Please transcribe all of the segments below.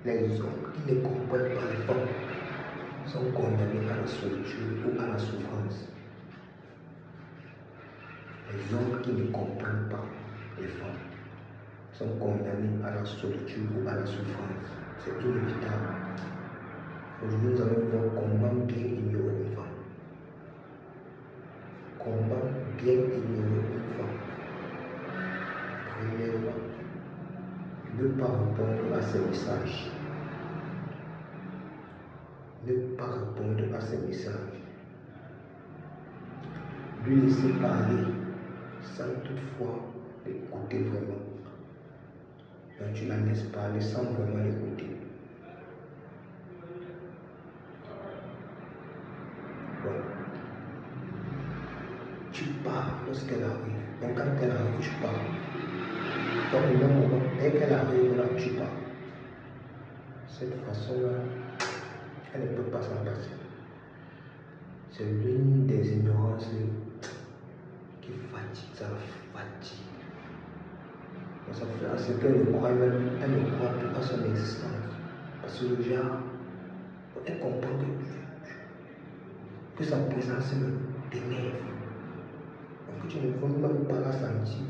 Les hommes qui ne comprennent pas les femmes sont condamnés à la solitude ou à la souffrance. Les hommes qui ne comprennent pas les femmes sont condamnés à la solitude ou à la souffrance. C'est inévitable. Aujourd'hui, nous allons voir comment bien ignorer une femme. Comment bien ignorer une femme. Premièrement, ne pas répondre à ses messages. Ne pas répondre à ses messages. Lui laisser parler sans toutefois l'écouter vraiment. Donc tu la laisses parler sans vraiment l'écouter. Voilà. Tu pars lorsqu'elle arrive. Donc quand elle arrive, tu pars. Donc au même moment, dès qu'elle arrive là, tu pars. Cette façon-là, elle ne peut pas s'en passer. C'est l'une des ignorances qui fatigue, ça la fatigue. Ça fait à ce qu'elle ne croit même, elle ne croit plus à son existence. Parce que le genre, elle comprend que sa présence même t'énerve. Donc tu ne veux même pas la sentir.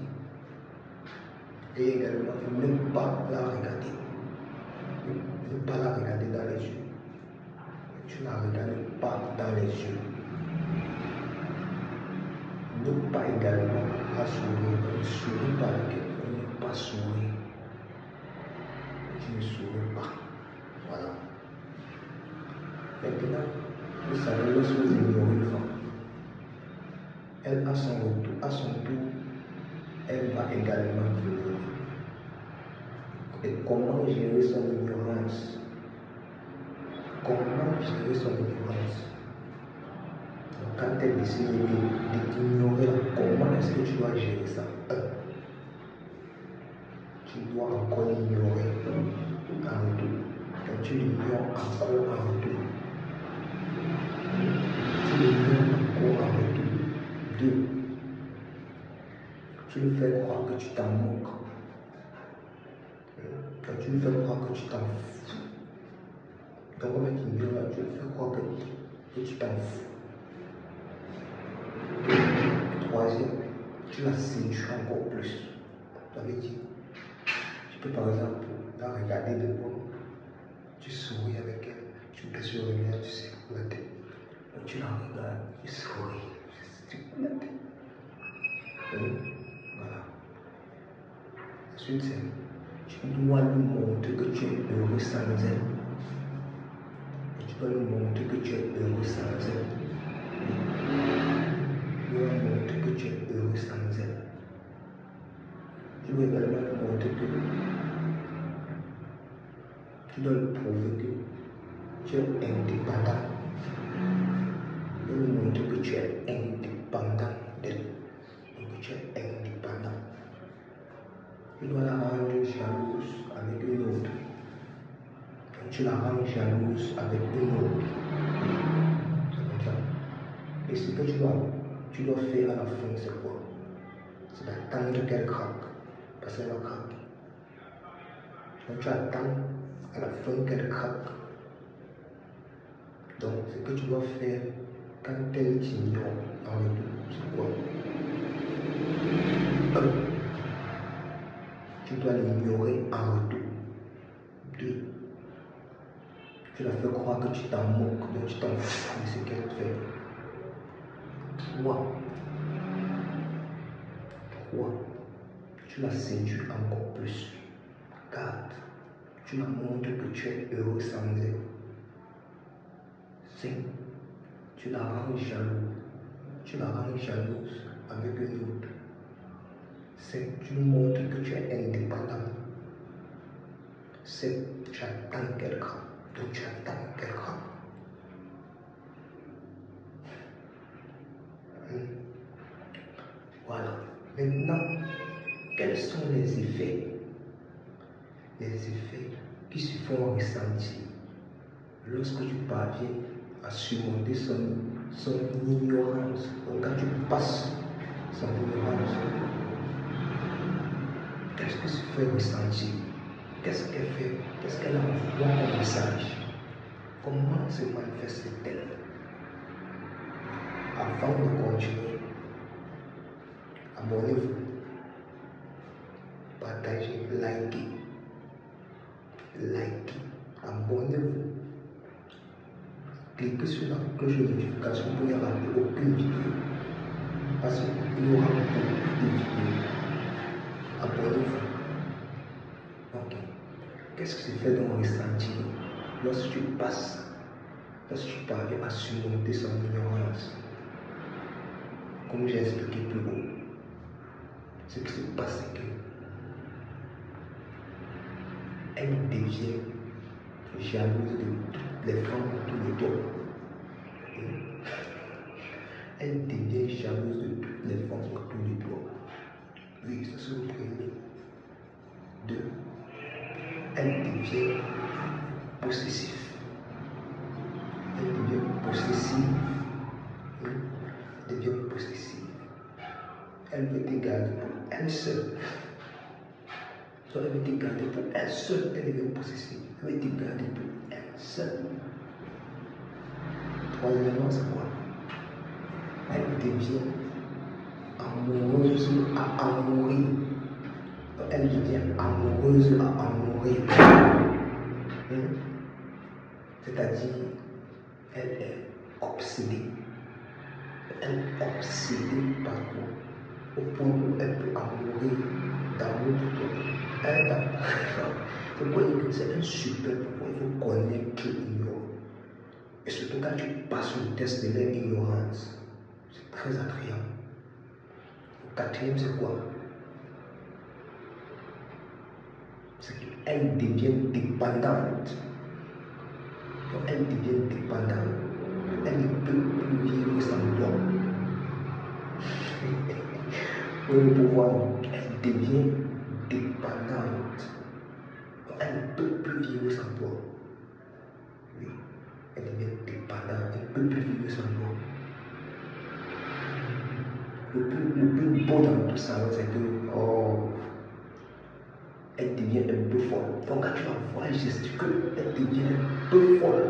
Et également, ne pas la regarder. Ne pas la regarder dans les yeux. Tu ne la regardes pas dans les yeux. Ne pas également la sourire. Ne souris pas avec elle. Ne pas sourire. Tu ne souris pas. Voilà. Maintenant, vous savez, lorsque vous ignorez une femme, elle a son retour. À son tour, elle va également venir. Et comment gérer son ignorance? Comment gérer son ignorance? Donc, quand elle décide de t'ignorer, comment est-ce que tu dois gérer ça? Tu dois encore l'ignorer en retour. Donc tu l'ignores encore en retour. Tu l'ignores encore en retour. 2. Tu lui fais croire que tu t'en moques. Donc tu lui fais croire que tu t'en fous. Donc comment tu ignores là, tu lui fais croire que tu t'en fous. 3e, tu la séduis encore plus. Ça veut dire, tu peux par exemple la regarder de loin, tu souris avec elle, tu baisses le regard, tu secoues la tête. Donc tu la regardes, tu souris, tu secoues la tête. Voilà. Ensuite, tu dois lui montrer que tu es heureux sans elle. Et tu dois lui montrer que tu es heureux sans elle. Tu dois lui montrer que tu es heureux sans elle. Tu dois également lui montrer que tu dois lui prouver que tu es indépendant. Tu dois lui montrer que tu es indépendant d'elle. Donc tu es indépendant. Tu dois la rendre jalouse avec une autre. Donc tu la rends jalouse avec une autre. C'est comme ça. Et ce que tu dois faire à la fin, c'est quoi? C'est d'attendre qu'elle craque. Parce qu'elle va craquer. Donc tu attends à la fin qu'elle craque. Donc ce que tu dois faire quand elle t'ignore en retour, c'est quoi? 1. Tu dois l'ignorer en retour. 2. Tu la fais croire que tu t'en moques, donc tu t'en fous de ce qu'elle fait. 3. Tu la séduis encore plus. 4. Tu la montres que tu es heureux sans elle. 5. Tu la rends jaloux. Tu la rends jalouse avec une autre. 7. Tu lui montres que tu es indépendant. 7. Tu attends qu'elle craque. Donc tu attends qu'elle craque. Voilà. Maintenant, quels sont les effets? Les effets qui se font ressentir lorsque tu parviens à surmonter son ignorance. Donc quand tu passes son ignorance, qu'est-ce que se fait ressentir? Qu'est-ce qu'elle fait? Qu'est-ce qu'elle envoie comme message? Comment se manifeste-t-elle? Avant de continuer, abonnez-vous, partagez, likez, abonnez-vous, cliquez sur la cloche de notification pour ne rater aucune vidéo. Parce qu'il y aura beaucoup de vidéos. Abonnez-vous. Ok. Qu'est-ce que se fait dans le ressenti lorsque tu parviens à surmonter son ignorance? Comme j'ai expliqué plus haut, ce qui se passe, c'est que elle devient jalouse de toutes les femmes autour de toi. Elle devient jalouse de toutes les femmes autour de toi. Oui, ça c'est le premier. 2. Elle devient possessive. Elle devient possessive. Elle devient possessive. Elle veut te garder pour elle seule. Donc elle veut te garder pour elle seule. Elle devient possessive. Elle veut te garder pour elle seule. Troisièmement, c'est quoi? Elle devient amoureuse à amourir. Elle devient amoureuse à amourir. C'est-à-dire, elle est obsédée. Elle est obsédée par toi, au point où elle peut amourir d'amour pour toi. Pourquoi c'est un super pouvoir? Il faut connaître l'ignorance. Et surtout quand tu passes le test de l'ignorance, c'est très attrayant. Le quatrième, c'est quoi? C'est qu'elle devient dépendante. Quand elle devient dépendante, elle ne peut plus vivre sans toi. Pour le pouvoir, elle devient dépendante. Elle ne peut plus vivre sans toi. Oui, elle devient dépendante, elle ne peut plus vivre sans toi. Le plus beau dans tout ça, c'est que, elle devient un peu folle. Donc quand tu vas voir, elle gesticule, elle devient un peu folle.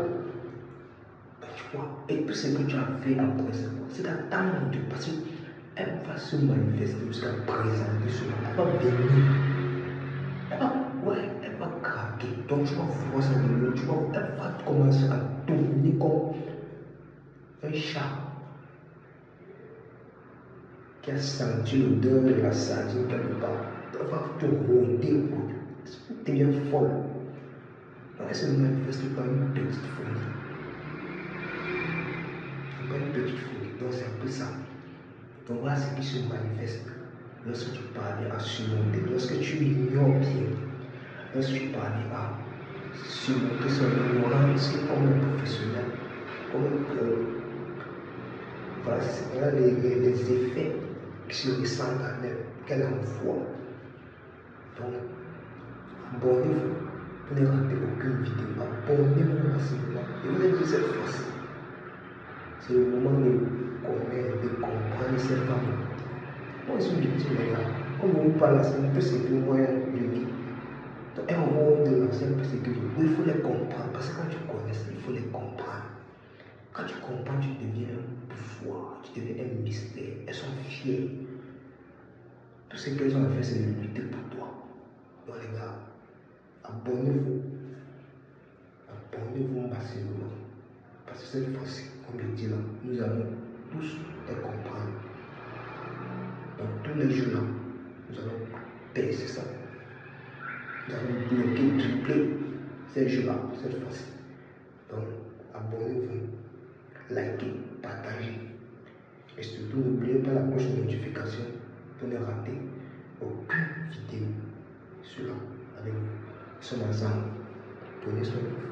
Tu vois, et tout ce que tu as fait après, c'est d'attendre, parce qu'elle va se manifester jusqu'à présenter cela. Elle va venir. Elle va craquer. Donc tu vas voir ça de l'eau, elle va commencer à tourner comme un chat qui a senti l'odeur de la sardine quelque part. Elle va te rôder. Elle devient folle. Elle se manifeste par une petite folie. Une petite folie. Donc c'est un peu ça. Donc voilà ce qui se manifeste lorsque tu parviens à surmonter, lorsque tu ignores bien, lorsque tu parviens à surmonter son ignorance comme un professionnel, comme un pro. Voilà, c'est les effets qui se ressentent à elle, qu'elle envoie. Donc, abonnez-vous pour ne rater aucune vidéo. Abonnez-vous massivement. Et vous êtes dit cette fois-ci, c'est le moment de connaître, de comprendre ces femmes. Moi, je suis victime, les gars. Comme on vous parle, c'est un peu ce que moi, je dis. Donc, elles vont de l'ancien peu ce que je dis. Il faut les comprendre. Parce que quand tu connais ça, il faut les comprendre. Quand tu comprends, tu deviens un pouvoir, tu deviens un mystère. Elles sont fières. Tout ce qu'elles ont fait, c'est de lutter pour toi. Donc, les gars, abonnez-vous. Abonnez-vous massivement. Parce que cette fois-ci, comme je dis là, nous allons tous les comprendre. Donc, tous les jours là, nous allons percer ça. Nous allons bloquer, tripler ces jeux-là, cette fois-ci. Donc, abonnez-vous, likez, partagez. Et surtout, n'oubliez pas la cloche de notification pour ne rater aucune vidéo. Cela avec vous. Nous sommes ensemble. Prenez soin de vous.